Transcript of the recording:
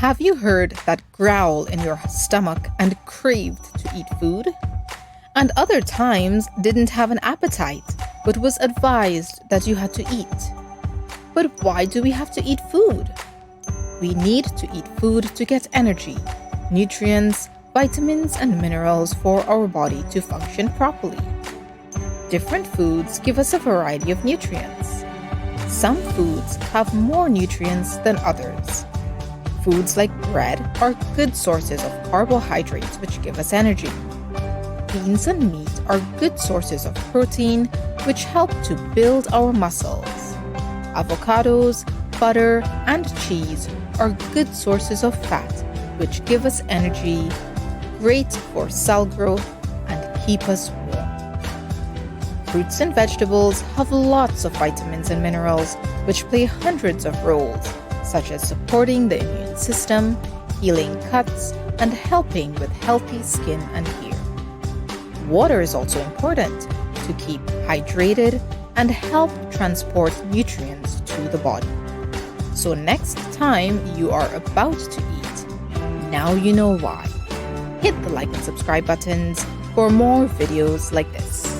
Have you heard that growl in your stomach and craved to eat food? And other times didn't have an appetite, but was advised that you had to eat. But why do we have to eat food? We need to eat food to get energy, nutrients, vitamins, and minerals for our body to function properly. Different foods give us a variety of nutrients. Some foods have more nutrients than others. Foods like bread are good sources of carbohydrates which give us energy. Beans and meat are good sources of protein which help to build our muscles. Avocados, butter, and cheese are good sources of fat which give us energy, great for cell growth, and keep us warm. Fruits and vegetables have lots of vitamins and minerals which play hundreds of roles, such as supporting the immune system, healing cuts, and helping with healthy skin and hair. Water is also important to keep hydrated and help transport nutrients to the body. So next time you are about to eat, now you know why. Hit the like and subscribe buttons for more videos like this.